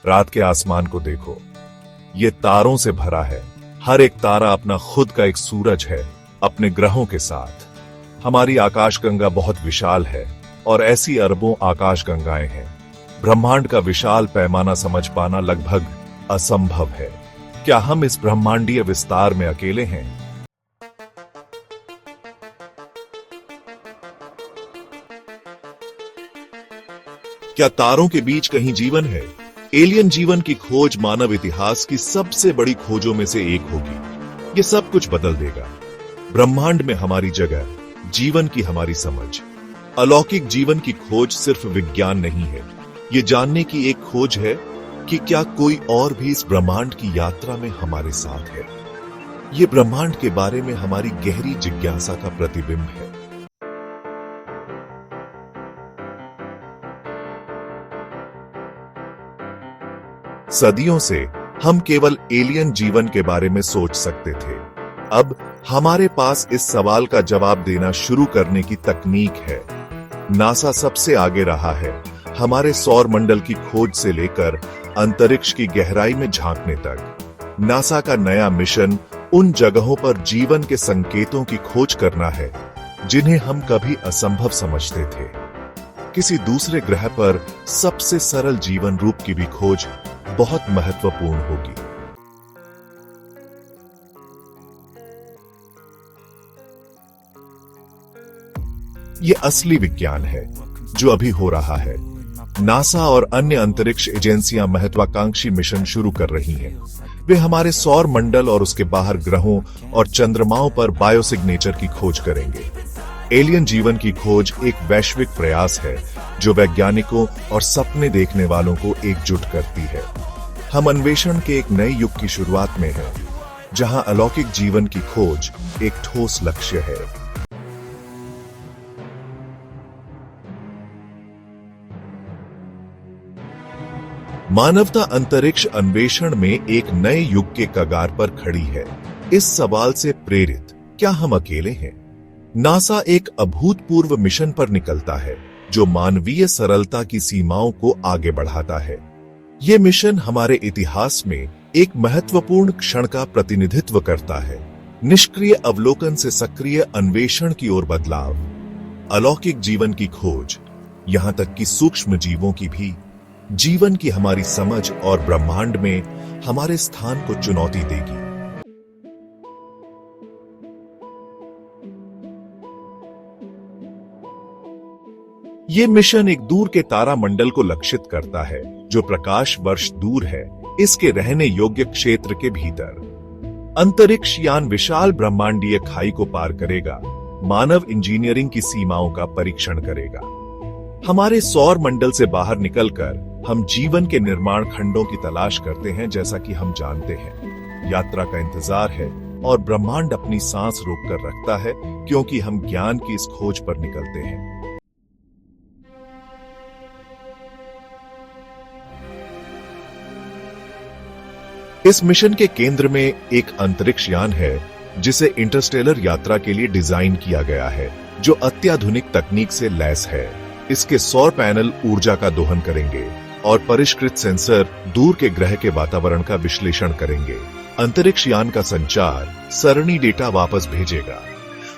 रात के आसमान को देखो, ये तारों से भरा है। हर एक तारा अपना खुद का एक सूरज है, अपने ग्रहों के साथ। हमारी आकाशगंगा बहुत विशाल है और ऐसी अरबों आकाशगंगाएं हैं। ब्रह्मांड का विशाल पैमाना समझ पाना लगभग असंभव है। क्या हम इस ब्रह्मांडीय विस्तार में अकेले हैं? क्या तारों के बीच कहीं जीवन है? एलियन जीवन की खोज मानव इतिहास की सबसे बड़ी खोजों में से एक होगी। ये सब कुछ बदल देगा। ब्रह्मांड में हमारी जगह, जीवन की हमारी समझ। अलौकिक जीवन की खोज सिर्फ विज्ञान नहीं है, ये जानने की एक खोज है कि क्या कोई और भी इस ब्रह्मांड की यात्रा में हमारे साथ है। ये ब्रह्मांड के बारे में हमारी गहरी जिज्ञासा का प्रतिबिंब है। सदियों से हम केवल एलियन जीवन के बारे में सोच सकते थे। अब हमारे पास इस सवाल का जवाब देना शुरू करने की तकनीक है। नासा सबसे आगे रहा है, हमारे सौर मंडल की खोज से लेकर अंतरिक्ष की गहराई में झांकने तक। नासा का नया मिशन उन जगहों पर जीवन के संकेतों की खोज करना है जिन्हें हम कभी असंभव समझते थे। किसी दूसरे ग्रह पर सबसे सरल जीवन रूप की भी खोज बहुत महत्वपूर्ण होगी। ये असली विज्ञान है जो अभी हो रहा है। नासा और अन्य अंतरिक्ष एजेंसियां महत्वाकांक्षी मिशन शुरू कर रही हैं। वे हमारे सौर मंडल और उसके बाहर ग्रहों और चंद्रमाओं पर बायोसिग्नेचर की खोज करेंगे। एलियन जीवन की खोज एक वैश्विक प्रयास है जो वैज्ञानिकों और सपने देखने वालों को एकजुट करती है। हम अन्वेषण के एक नए युग की शुरुआत में हैं, जहां अलौकिक जीवन की खोज एक ठोस लक्ष्य है। मानवता अंतरिक्ष अन्वेषण में एक नए युग के कगार पर खड़ी है। इस सवाल से प्रेरित, क्या हम अकेले हैं? नासा एक अभूतपूर्व मिशन पर निकलता है जो मानवीय सरलता की सीमाओं को आगे बढ़ाता है। ये मिशन हमारे इतिहास में एक महत्वपूर्ण क्षण का प्रतिनिधित्व करता है। निष्क्रिय अवलोकन से सक्रिय अन्वेषण की ओर बदलाव। अलौकिक जीवन की खोज, यहां तक कि सूक्ष्म जीवों की भी, जीवन की हमारी समझ और ब्रह्मांड में हमारे स्थान को चुनौती देगी। ये मिशन एक दूर के तारा मंडल को लक्षित करता है जो प्रकाश वर्ष दूर है, इसके रहने योग्य क्षेत्र के भीतर। अंतरिक्ष यान विशाल ब्रह्मांडीय खाई को पार करेगा, मानव इंजीनियरिंग की सीमाओं का परीक्षण करेगा। हमारे सौर मंडल से बाहर निकलकर हम जीवन के निर्माण खंडों की तलाश करते हैं। जैसा कि हम जानते हैं, यात्रा का इंतजार है और ब्रह्मांड अपनी सांस रोककर रखता है क्योंकि हम ज्ञान की इस खोज पर निकलते हैं। इस मिशन के केंद्र में एक अंतरिक्ष यान है जिसे इंटरस्टेलर यात्रा के लिए डिजाइन किया गया है, जो अत्याधुनिक तकनीक से लैस है। इसके सौर पैनल ऊर्जा का दोहन करेंगे और परिष्कृत सेंसर दूर के ग्रह के वातावरण का विश्लेषण करेंगे। अंतरिक्ष यान का संचार सरणी डेटा वापस भेजेगा,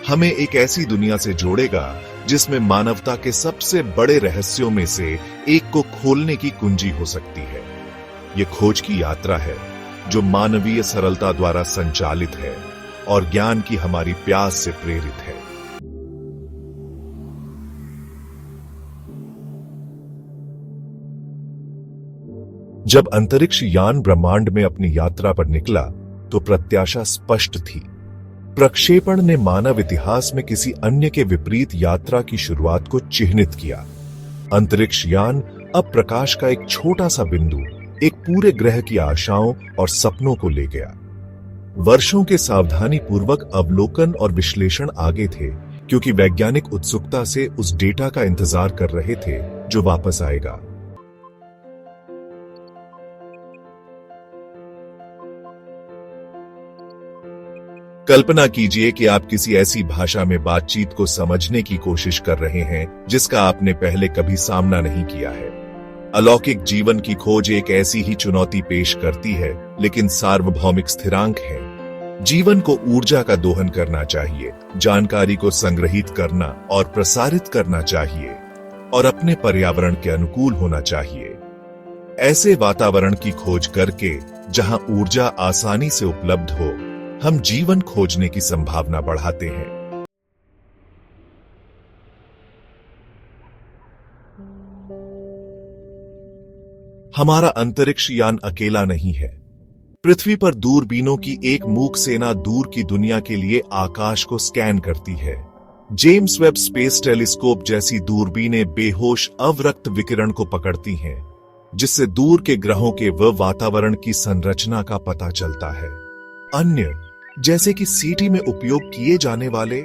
हमें एक ऐसी दुनिया से जोड़ेगा जिसमें मानवता के सबसे बड़े रहस्यों में से एक को खोलने की कुंजी हो सकती है। ये खोज की यात्रा है जो मानवीय सरलता द्वारा संचालित है और ज्ञान की हमारी प्यास से प्रेरित है। जब अंतरिक्ष यान ब्रह्मांड में अपनी यात्रा पर निकला तो प्रत्याशा स्पष्ट थी। प्रक्षेपण ने मानव इतिहास में किसी अन्य के विपरीत यात्रा की शुरुआत को चिह्नित किया। अंतरिक्ष यान अब प्रकाश का एक छोटा सा बिंदु एक पूरे ग्रह की आशाओं और सपनों को ले गया। वर्षों के सावधानी पूर्वक अवलोकन और विश्लेषण आगे थे, क्योंकि वैज्ञानिक उत्सुकता से उस डेटा का इंतजार कर रहे थे जो वापस आएगा। कल्पना कीजिए कि आप किसी ऐसी भाषा में बातचीत को समझने की कोशिश कर रहे हैं जिसका आपने पहले कभी सामना नहीं किया है। अलौकिक जीवन की खोज एक ऐसी ही चुनौती पेश करती है, लेकिन सार्वभौमिक स्थिरांक है। जीवन को ऊर्जा का दोहन करना चाहिए, जानकारी को संग्रहित करना और प्रसारित करना चाहिए, और अपने पर्यावरण के अनुकूल होना चाहिए। ऐसे वातावरण की खोज करके जहां ऊर्जा आसानी से उपलब्ध हो, हम जीवन खोजने की संभावना बढ़ाते हैं। हमारा अंतरिक्ष यान अकेला नहीं है। पृथ्वी पर दूरबीनों की एक मूक सेना दूर की दुनिया के लिए आकाश को स्कैन करती है। जेम्स वेब स्पेस टेलीस्कोप जैसी दूरबीनें बेहोश अवरक्त विकिरण को पकड़ती हैं, जिससे दूर के ग्रहों के वातावरण की संरचना का पता चलता है। अन्य, जैसे कि सीटी में उपयोग किए जाने वाले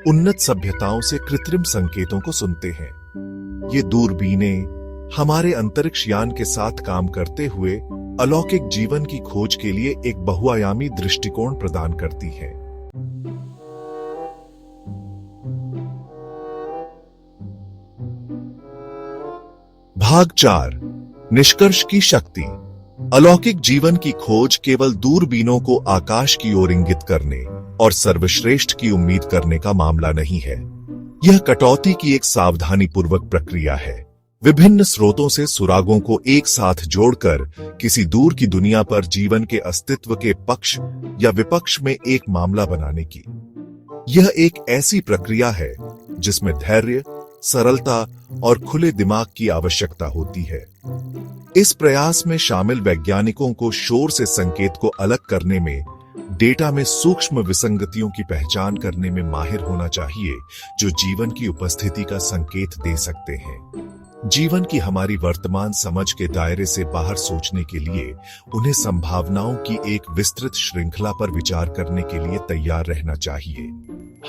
उन्नत सभ्यताओं से कृत्रिम संकेतों को सुनते हैं। ये दूरबीनें हमारे अंतरिक्ष यान के साथ काम करते हुए अलौकिक जीवन की खोज के लिए एक बहुआयामी दृष्टिकोण प्रदान करती हैं। भाग 4, निष्कर्ष की शक्ति। अलौकिक जीवन की खोज केवल दूरबीनों को आकाश की ओर इंगित करने और सर्वश्रेष्ठ की उम्मीद करने का मामला नहीं है। यह कटौती की एक सावधानीपूर्वक प्रक्रिया है, विभिन्न स्रोतों से सुरागों को एक साथ जोड़कर किसी दूर की दुनिया पर जीवन के अस्तित्व के पक्ष या विपक्ष में एक मामला बनाने की। यह एक ऐसी प्रक्रिया है जिसमें धैर्य, सरलता और खुले दिमाग की आवश्यकता होती है। इस प्रयास में शामिल वैज्ञानिकों को शोर से संकेत को अलग करने में, डेटा में सूक्ष्म विसंगतियों की पहचान करने में माहिर होना चाहिए, जो जीवन की उपस्थिति का संकेत दे सकते हैं। जीवन की हमारी वर्तमान समझ के दायरे से बाहर सोचने के लिए उन्हें संभावनाओं की एक विस्तृत श्रृंखला पर विचार करने के लिए तैयार रहना चाहिए।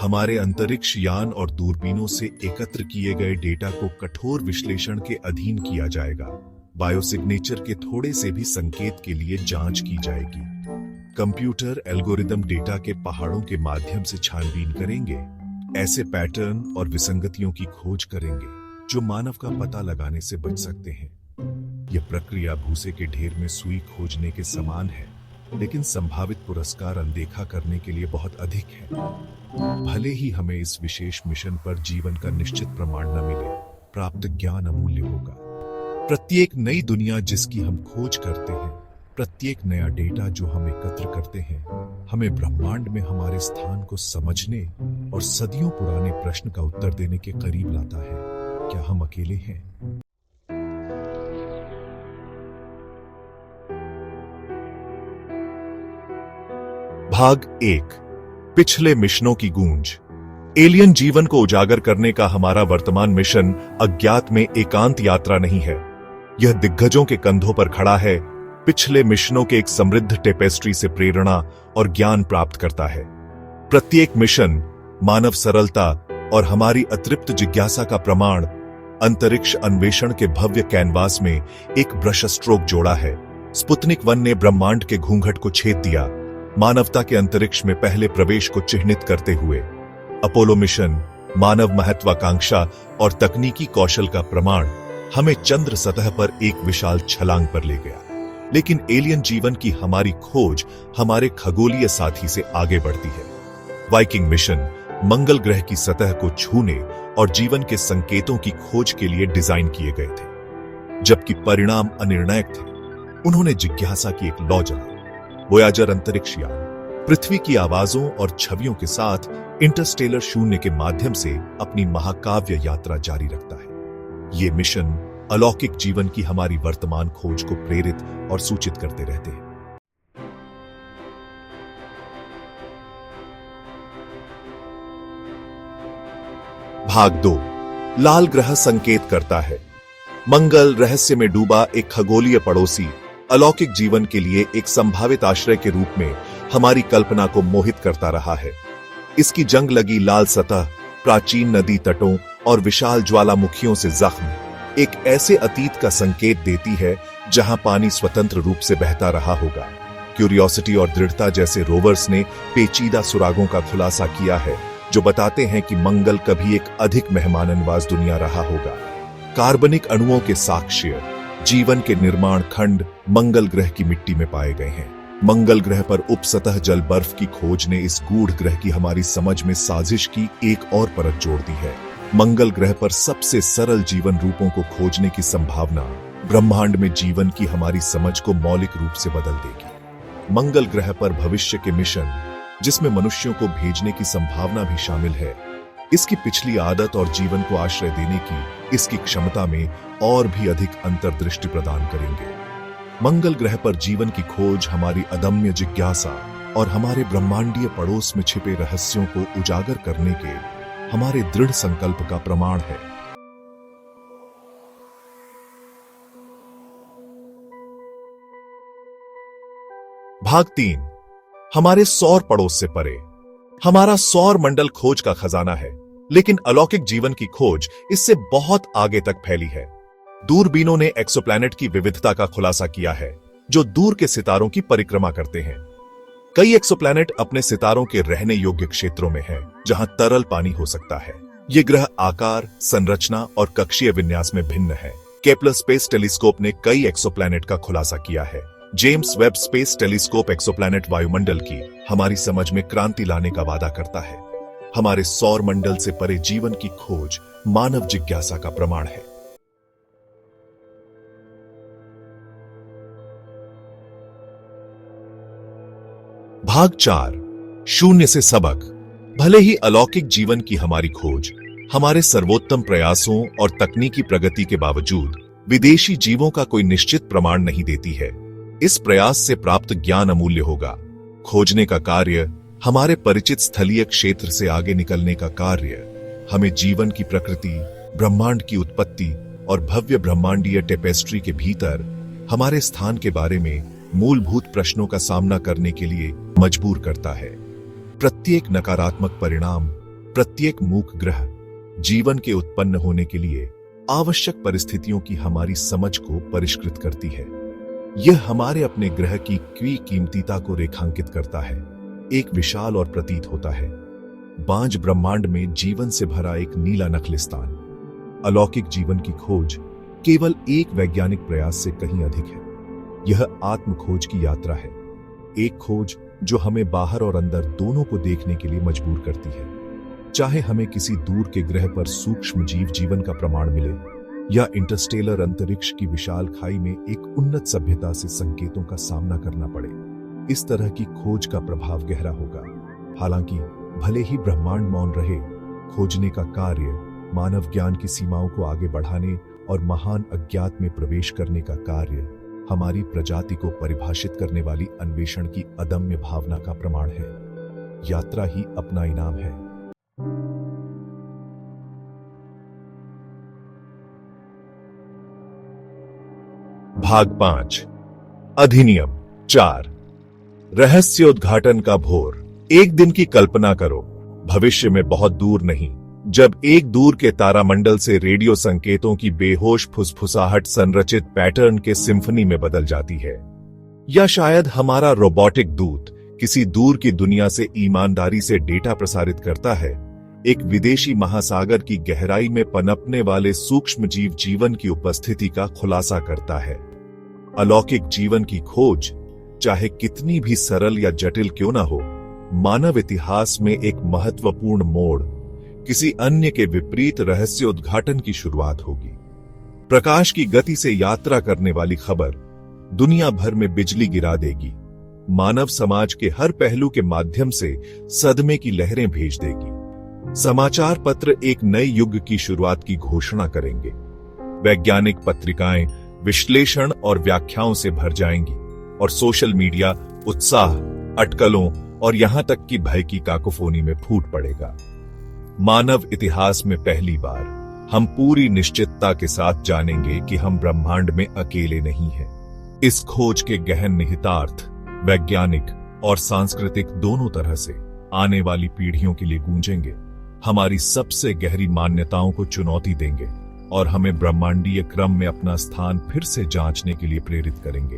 हमारे अंतरिक्ष यान और दूरबीनों से एकत्र किए गए डेटा को कठोर विश्लेषण के अधीन किया जाएगा। बायोसिग्नेचर के थोड़े से भी संकेत के लिए जांच की जाएगी। कंप्यूटर एल्गोरिदम डेटा के पहाड़ों के माध्यम से छानबीन करेंगे, ऐसे पैटर्न और विसंगतियों की खोज करेंगे जो मानव का पता लगाने से बच सकते हैं। यह प्रक्रिया भूसे के ढेर में सुई खोजने के समान है, लेकिन संभावित पुरस्कार अनदेखा करने के लिए बहुत अधिक है। भले ही हमें इस विशेष मिशन पर जीवन का निश्चित प्रमाण न मिले, प्राप्त ज्ञान अमूल्य होगा। प्रत्येक नई दुनिया जिसकी हम खोज करते हैं, प्रत्येक नया डेटा जो हम एकत्र करते हैं, हमें ब्रह्मांड में हमारे स्थान को समझने और सदियों पुराने प्रश्न का उत्तर देने के करीब लाता है। क्या हम अकेले हैं? भाग 1, पिछले मिशनों की गूंज। एलियन जीवन को उजागर करने का हमारा वर्तमान मिशन अज्ञात में एकांत यात्रा नहीं है। यह दिग्गजों के कंधों पर खड़ा है, पिछले मिशनों के एक समृद्ध टेपेस्ट्री से प्रेरणा और ज्ञान प्राप्त करता है। प्रत्येक मिशन मानव सरलता और हमारी अतृप्त जिज्ञासा का प्रमाण अंतरिक्ष अन्वेषण के भव्य कैनवास में एक ब्रश स्ट्रोक जोड़ा है। स्पुतनिक 1 ने ब्रह्मांड के घूंघट को छेद दिया, मानवता के अंतरिक्ष में पहले प्रवेश को चिह्नित करते हुए। अपोलो मिशन मानव महत्वाकांक्षा और तकनीकी कौशल का प्रमाण हमें चंद्र सतह पर एक विशाल छलांग पर ले गया। लेकिन एलियन जीवन की हमारी खोज हमारे खगोलीय साथी से आगे बढ़ती है। वाइकिंग मिशन मंगल ग्रह की सतह को छूने और जीवन के संकेतों की खोज के लिए डिजाइन किए गए थे। जबकि परिणाम अनिर्णायक थे, उन्होंने जिज्ञासा की एक लौ जलाई। वोयाजर अंतरिक्ष यान पृथ्वी की आवाजों और छवियों के साथ इंटरस्टेलर शून्य के माध्यम से अपनी महाकाव्य यात्रा जारी रखता है। ये मिशन अलौकिक जीवन की हमारी वर्तमान खोज को प्रेरित और सूचित करते रहते हैं। भाग 2, लाल ग्रह संकेत करता है। मंगल रहस्य में डूबा एक खगोलीय पड़ोसी अलौकिक जीवन के लिए एक संभावित आश्रय के रूप में हमारी कल्पना को मोहित करता रहा है। इसकी जंग लगी लाल सतह, प्राचीन नदी तटों और विशाल ज्वालामुखियों से जख्म एक ऐसे अतीत का संकेत देती है जहां पानी स्वतंत्र रूप से बहता रहा होगा। क्यूरियोसिटी और दृढ़ता जैसे रोवर्स ने पेचीदा सुरागों का खुलासा किया है जो बताते हैं कि मंगल कभी एक अधिक मेहमाननवाज दुनिया रहा होगा। कार्बनिक अणुओं के साक्ष्य, जीवन के निर्माण खंड मंगल ग्रह की मिट्टी में पाए गए हैं। मंगल ग्रह पर उपसतह जल बर्फ की खोज ने इस गूढ़ ग्रह की हमारी समझ में साजिश की एक और परत जोड़ दी है। मंगल ग्रह पर सबसे सरल जीवन रूपों को खोजने की संभावना ब्रह्मांड में जीवन की हमारी समझ को मौलिक रूप से बदल देगी। मंगल ग्रह पर भविष्य के मिशन, जिसमें मनुष्यों को भेजने की संभावना भी शामिल है, इसकी पिछली आदत और जीवन को आश्रय देने की इसकी क्षमता में और भी अधिक अंतर्दृष्टि प्रदान करेंगे। मंगल ग्रह पर जीवन की खोज हमारी अदम्य जिज्ञासा और हमारे ब्रह्मांडीय पड़ोस में छिपे रहस्यों को उजागर करने के हमारे दृढ़ संकल्प का प्रमाण है। भाग 3, हमारे सौर पड़ोस से परे। हमारा सौर मंडल खोज का खजाना है, लेकिन अलौकिक जीवन की खोज इससे बहुत आगे तक फैली है। दूरबीनों ने एक्सोप्लैनेट की विविधता का खुलासा किया है, जो दूर के सितारों की परिक्रमा करते हैं। कई एक्सोप्लैनेट अपने सितारों के रहने योग्य क्षेत्रों में हैं, जहां तरल पानी हो सकता है। ये ग्रह आकार, संरचना और कक्षीय विन्यास में भिन्न है। केपलर स्पेस टेलीस्कोप ने कई एक्सोप्लैनेट का खुलासा किया है। James Webb space telescope exoplanet वायुमंडल की हमारी समझ में क्रांति लाने का वादा करता है। हमारे सौर मंडल से परे जीवन की खोज मानव जिज्ञासा का प्रमाण है। भाग 4, शून्य से सबक। भले ही अलौकिक जीवन की हमारी खोज हमारे सर्वोत्तम प्रयासों और तकनीकी प्रगति के बावजूद विदेशी जीवों का कोई निश्चित प्रमाण नहीं देती है। इस प्रयास से प्राप्त ज्ञान अमूल्य होगा। खोजने का कार्य, हमारे परिचित स्थलीय क्षेत्र से आगे निकलने का कार्य, हमें जीवन की प्रकृति, ब्रह्मांड की उत्पत्ति और भव्य ब्रह्मांडीय टेपेस्ट्री के भीतर हमारे स्थान के बारे में मूलभूत प्रश्नों का सामना करने के लिए मजबूर करता है। प्रत्येक नकारात्मक परिणाम, प्रत्येक मूक ग्रह जीवन के उत्पन्न होने के लिए आवश्यक परिस्थितियों की हमारी समझ को परिष्कृत करती है। यह हमारे अपने ग्रह की कीमतीता को रेखांकित करता है। एक विशाल और प्रतीत होता है बांझ ब्रह्मांड में जीवन से भरा एक नीला नखलिस्तान। अलौकिक जीवन की खोज केवल एक वैज्ञानिक प्रयास से कहीं अधिक है। यह आत्म खोज की यात्रा है, एक खोज जो हमें बाहर और अंदर दोनों को देखने के लिए मजबूर करती है। चाहे हमें किसी दूर के ग्रह पर सूक्ष्म जीव जीवन का प्रमाण मिले या इंटरस्टेलर अंतरिक्ष की विशाल खाई में एक उन्नत सभ्यता से संकेतों का सामना करना पड़े, इस तरह की खोज का प्रभाव गहरा होगा। हालांकि भले ही ब्रह्मांड मौन रहे, खोजने का कार्य, मानव ज्ञान की सीमाओं को आगे बढ़ाने और महान अज्ञात में प्रवेश करने का कार्य हमारी प्रजाति को परिभाषित करने वाली अन्वेषण की अदम्य भावना का प्रमाण है। यात्रा ही अपना इनाम है। भाग 5, अधिनियम 4, रहस्योद्घाटन का भोर। एक दिन की कल्पना करो, भविष्य में बहुत दूर नहीं, जब एक दूर के तारामंडल से रेडियो संकेतों की बेहोश फुसफुसाहट संरचित पैटर्न के सिम्फनी में बदल जाती है। या शायद हमारा रोबोटिक दूत किसी दूर की दुनिया से ईमानदारी से डेटा प्रसारित करता है, एक विदेशी महासागर की गहराई में पनपने वाले सूक्ष्म जीव जीवन की उपस्थिति का खुलासा करता है। अलौकिक जीवन की खोज, चाहे कितनी भी सरल या जटिल क्यों ना हो, मानव इतिहास में एक महत्वपूर्ण मोड़, किसी अन्य के विपरीत रहस्योद्घाटन की शुरुआत होगी। प्रकाश की गति से यात्रा करने वाली खबर दुनिया भर में बिजली गिरा देगी, मानव समाज के हर पहलू के माध्यम से सदमे की लहरें भेज देगी। समाचार पत्र एक नए युग की शुरुआत की घोषणा करेंगे। वैज्ञानिक पत्रिकाएं विश्लेषण और व्याख्याओं से भर जाएंगी और सोशल मीडिया उत्साह, अटकलों और यहां तक कि भय की काकोफोनी में फूट पड़ेगा। मानव इतिहास में पहली बार हम पूरी निश्चितता के साथ जानेंगे कि हम ब्रह्मांड में अकेले नहीं हैं। इस खोज के गहन निहितार्थ वैज्ञानिक और सांस्कृतिक दोनों तरह से आने वाली पीढ़ियों के लिए गूंजेंगे, हमारी सबसे गहरी मान्यताओं को चुनौती देंगे और हमें ब्रह्मांडीय क्रम में अपना स्थान फिर से जांचने के लिए प्रेरित करेंगे।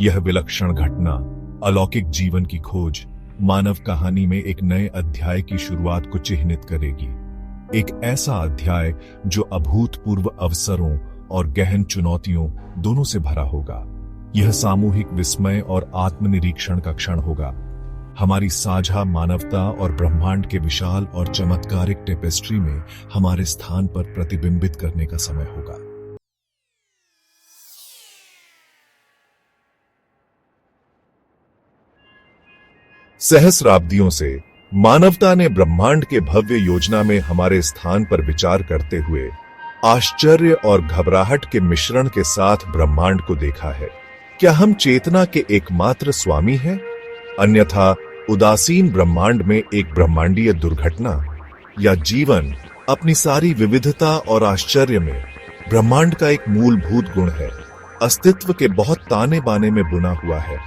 यह विलक्षण घटना, अलौकिक जीवन की खोज, मानव कहानी में एक नए अध्याय की शुरुआत को चिह्नित करेगी। एक ऐसा अध्याय जो अभूतपूर्व अवसरों और गहन चुनौतियों दोनों से भरा होगा। यह सामूहिक विस्मय और आत्मनिरीक्षण का क्षण होगा। हमारी साझा मानवता और ब्रह्मांड के विशाल और चमत्कारिक टेपेस्ट्री में हमारे स्थान पर प्रतिबिंबित करने का समय होगा। सहस्राब्दियों से मानवता ने ब्रह्मांड के भव्य योजना में हमारे स्थान पर विचार करते हुए आश्चर्य और घबराहट के मिश्रण के साथ ब्रह्मांड को देखा है। क्या हम चेतना के एकमात्र स्वामी हैं? अन्यथा उदासीन ब्रह्मांड में एक ब्रह्मांडीय दुर्घटना, या जीवन अपनी सारी विविधता और आश्चर्य में ब्रह्मांड का एक मूलभूत गुण है, अस्तित्व के बहुत ताने बाने में बुना हुआ है।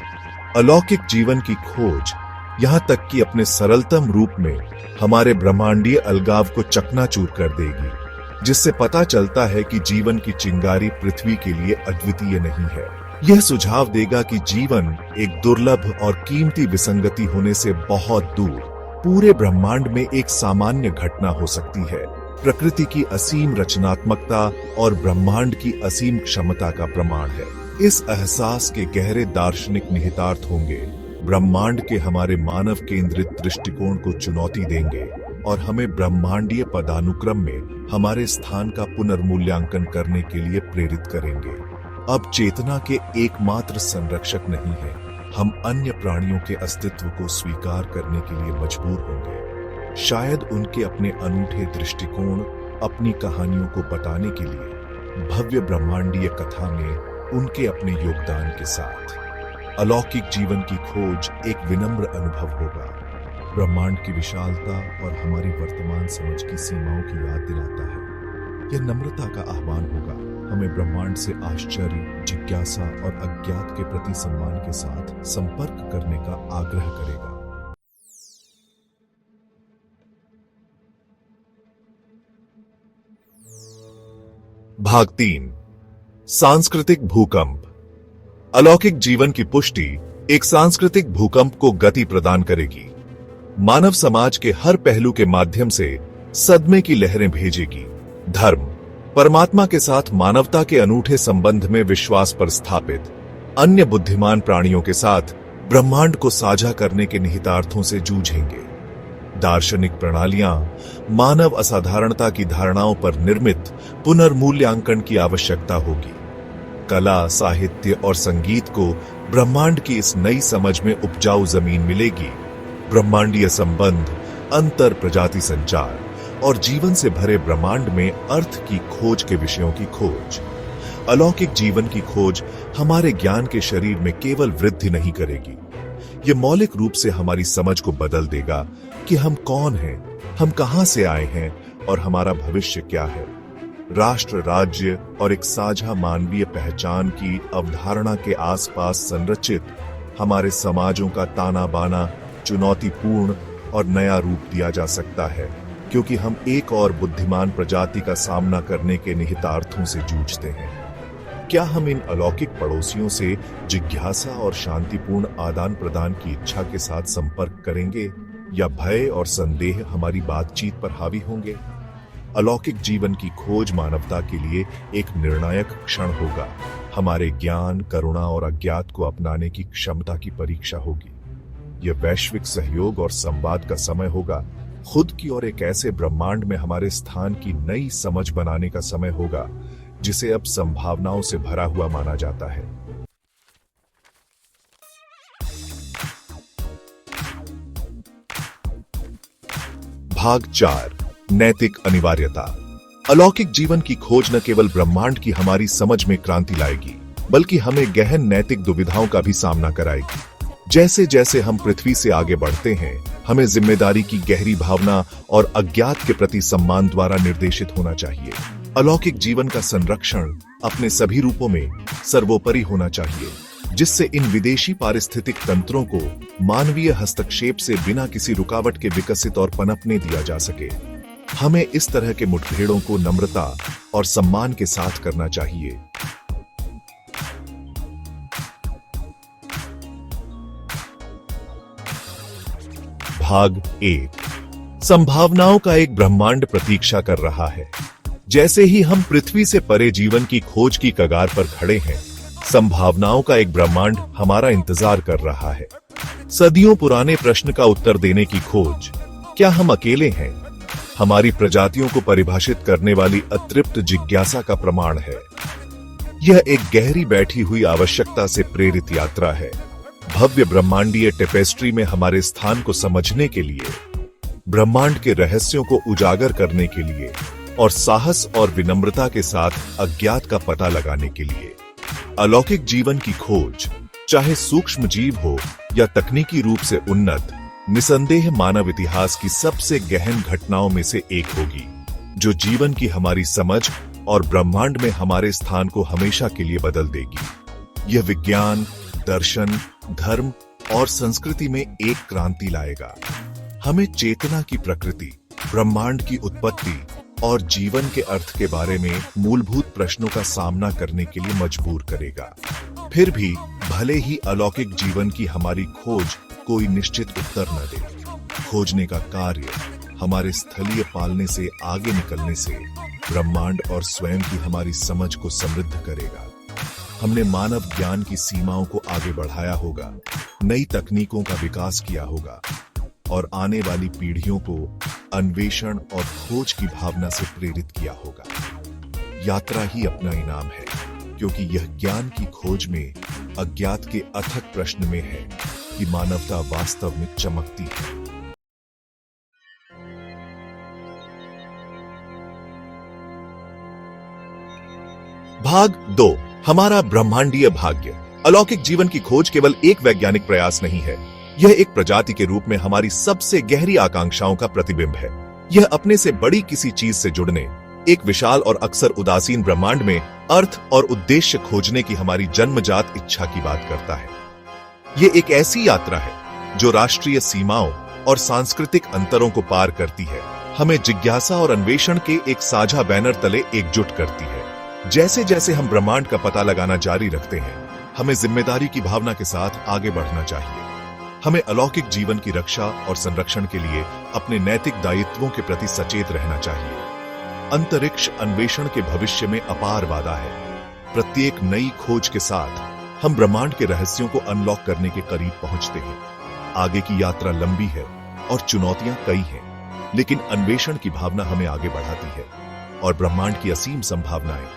अलौकिक जीवन की खोज यहां तक कि अपने सरलतम रूप में हमारे ब्रह्मांडीय अलगाव को चकनाचूर कर देगी, जिससे पता चलता है कि जीवन की चिंगारी पृथ्वी के लिए अद्वितीय नहीं है। यह सुझाव देगा कि जीवन एक दुर्लभ और कीमती विसंगति होने से बहुत दूर पूरे ब्रह्मांड में एक सामान्य घटना हो सकती है। प्रकृति की असीम रचनात्मकता और ब्रह्मांड की असीम क्षमता का प्रमाण है। इस एहसास के गहरे दार्शनिक निहितार्थ होंगे, ब्रह्मांड के हमारे मानव केंद्रित दृष्टिकोण को चुनौती देंगे और हमें ब्रह्मांडीय पदानुक्रम में हमारे स्थान का पुनर्मूल्यांकन करने के लिए प्रेरित करेंगे। अब चेतना के एकमात्र संरक्षक नहीं है, हम अन्य प्राणियों के अस्तित्व को स्वीकार करने के लिए मजबूर होंगे। शायद उनके अपने अनूठे दृष्टिकोण, अपनी कहानियों को बताने के लिए भव्य ब्रह्मांडीय कथा में उनके अपने योगदान के साथ। अलौकिक जीवन की खोज एक विनम्र अनुभव होगा। ब्रह्मांड की विशालता और हमारी वर्तमान समझ की सीमाओं की याद दिलाता है। यह नम्रता का आह्वान होगा, हमें ब्रह्मांड से आश्चर्य, जिज्ञासा और अज्ञात के प्रति सम्मान के साथ संपर्क करने का आग्रह करेगा। भाग 3, सांस्कृतिक भूकंप। अलौकिक जीवन की पुष्टि एक सांस्कृतिक भूकंप को गति प्रदान करेगी। मानव समाज के हर पहलू के माध्यम से सदमे की लहरें भेजेगी। धर्म, परमात्मा के साथ मानवता के अनूठे संबंध में विश्वास पर स्थापित, अन्य बुद्धिमान प्राणियों के साथ ब्रह्मांड को साझा करने के निहितार्थों से जूझेंगे। दार्शनिक प्रणालियां मानव असाधारणता की धारणाओं पर निर्मित पुनर्मूल्यांकन की आवश्यकता होगी। कला, साहित्य और संगीत को ब्रह्मांड की इस नई समझ में उपजाऊ जमीन मिलेगी। ब्रह्मांडीय संबंध, अंतर प्रजाति संचार और जीवन से भरे ब्रह्मांड में अर्थ की खोज के विषयों की खोज। अलौकिक जीवन की खोज हमारे ज्ञान के शरीर में केवल वृद्धि नहीं करेगी, ये मौलिक रूप से हमारी समझ को बदल देगा कि हम कौन हैं, हम कहां से आए हैं और हमारा भविष्य क्या है। राष्ट्र, राज्य और एक साझा मानवीय पहचान की अवधारणा के आसपास संरचित हमारे समाजों का ताना बाना चुनौतीपूर्ण और नया रूप दिया जा सकता है, क्योंकि हम एक और बुद्धिमान प्रजाति का सामना करने के निहितार्थों से जूझते हैं। क्या हम इन अलौकिक पड़ोसियों से जिज्ञासा और शांतिपूर्ण आदान प्रदान की इच्छा के साथ संपर्क करेंगे, या भय और संदेह हमारी बातचीत पर हावी होंगे? अलौकिक जीवन की खोज मानवता के लिए एक निर्णायक क्षण होगा। हमारे ज्ञान, करुणा और अज्ञात को अपनाने की क्षमता की परीक्षा होगी। यह वैश्विक सहयोग और संवाद का समय होगा। खुद की और एक ऐसे ब्रह्मांड में हमारे स्थान की नई समझ बनाने का समय होगा, जिसे अब संभावनाओं से भरा हुआ माना जाता है। भाग 4, नैतिक अनिवार्यता। अलौकिक जीवन की खोज न केवल ब्रह्मांड की हमारी समझ में क्रांति लाएगी, बल्कि हमें गहन नैतिक दुविधाओं का भी सामना कराएगी। जैसे जैसे हम पृथ्वी से आगे बढ़ते हैं, हमें जिम्मेदारी की गहरी भावना और अज्ञात के प्रति सम्मान द्वारा निर्देशित होना चाहिए। अलौकिक जीवन का संरक्षण अपने सभी रूपों में सर्वोपरि होना चाहिए, जिससे इन विदेशी पारिस्थितिक तंत्रों को मानवीय हस्तक्षेप से बिना किसी रुकावट के विकसित और पनपने दिया जा सके। हमें इस तरह के मुठभेड़ों को नम्रता और सम्मान के साथ करना चाहिए। भाग 1, संभावनाओं का एक ब्रह्मांड प्रतीक्षा कर रहा है। जैसे ही हम पृथ्वी से परे जीवन की खोज की कगार पर खड़े हैं, संभावनाओं का एक ब्रह्मांड हमारा इंतजार कर रहा है। सदियों पुराने प्रश्न का उत्तर देने की खोज। क्या हम अकेले हैं? हमारी प्रजातियों को परिभाषित करने वाली अतृप्त जिज्ञासा का प्रमाण है। यह एक गहरी बैठी हुई आवश्यकता से प्रेरित यात्रा है, भव्य ब्रह्मांडीय टेपेस्ट्री में हमारे स्थान को समझने के लिए, ब्रह्मांड के रहस्यों को उजागर करने के लिए और साहस और विनम्रता के साथ अज्ञात का पता लगाने के लिए। अलौकिक जीवन की खोज, चाहे सूक्ष्म जीव हो या तकनीकी रूप से उन्नत, निसंदेह मानव इतिहास की सबसे गहन घटनाओं में से एक होगी, जो जीवन की हमारी समझ और ब्रह्मांड में हमारे स्थान को हमेशा के लिए बदल देगी। यह विज्ञान, दर्शन, धर्म और संस्कृति में एक क्रांति लाएगा। हमें चेतना की प्रकृति, ब्रह्मांड की उत्पत्ति और जीवन के अर्थ के बारे में मूलभूत प्रश्नों का सामना करने के लिए मजबूर करेगा। फिर भी भले ही अलौकिक जीवन की हमारी खोज कोई निश्चित उत्तर न दे, खोजने का कार्य हमारे स्थलीय पालने से आगे निकलने से ब्रह्मांड और स्वयं की हमारी समझ को समृद्ध करेगा। हमने मानव ज्ञान की सीमाओं को आगे बढ़ाया होगा, नई तकनीकों का विकास किया होगा और आने वाली पीढ़ियों को अन्वेषण और खोज की भावना से प्रेरित किया होगा। यात्रा ही अपना इनाम है, क्योंकि यह ज्ञान की खोज में अज्ञात के अथक प्रश्न में है कि मानवता वास्तव में चमकती है। भाग 2, हमारा ब्रह्मांडीय भाग्य। अलौकिक जीवन की खोज केवल एक वैज्ञानिक प्रयास नहीं है, यह एक प्रजाति के रूप में हमारी सबसे गहरी आकांक्षाओं का प्रतिबिंब है। यह अपने से बड़ी किसी चीज से जुड़ने, एक विशाल और अक्सर उदासीन ब्रह्मांड में अर्थ और उद्देश्य खोजने की हमारी जन्मजात इच्छा की बात करता है। यह एक ऐसी यात्रा है जो राष्ट्रीय सीमाओं और सांस्कृतिक अंतरों को पार करती है, हमें जिज्ञासा और अन्वेषण के एक साझा बैनर तले एकजुट करती है। जैसे जैसे हम ब्रह्मांड का पता लगाना जारी रखते हैं, हमें जिम्मेदारी की भावना के साथ आगे बढ़ना चाहिए। हमें अलौकिक जीवन की रक्षा और संरक्षण के लिए अपने नैतिक दायित्वों के प्रति सचेत रहना चाहिए। अंतरिक्ष अन्वेषण के भविष्य में अपार वादा है। प्रत्येक नई खोज के साथ हम ब्रह्मांड के रहस्यों को अनलॉक करने के करीब पहुंचते हैं। आगे की यात्रा लंबी है और चुनौतियां कई हैं, लेकिन अन्वेषण की भावना हमें आगे बढ़ाती है और ब्रह्मांड की असीम संभावनाएं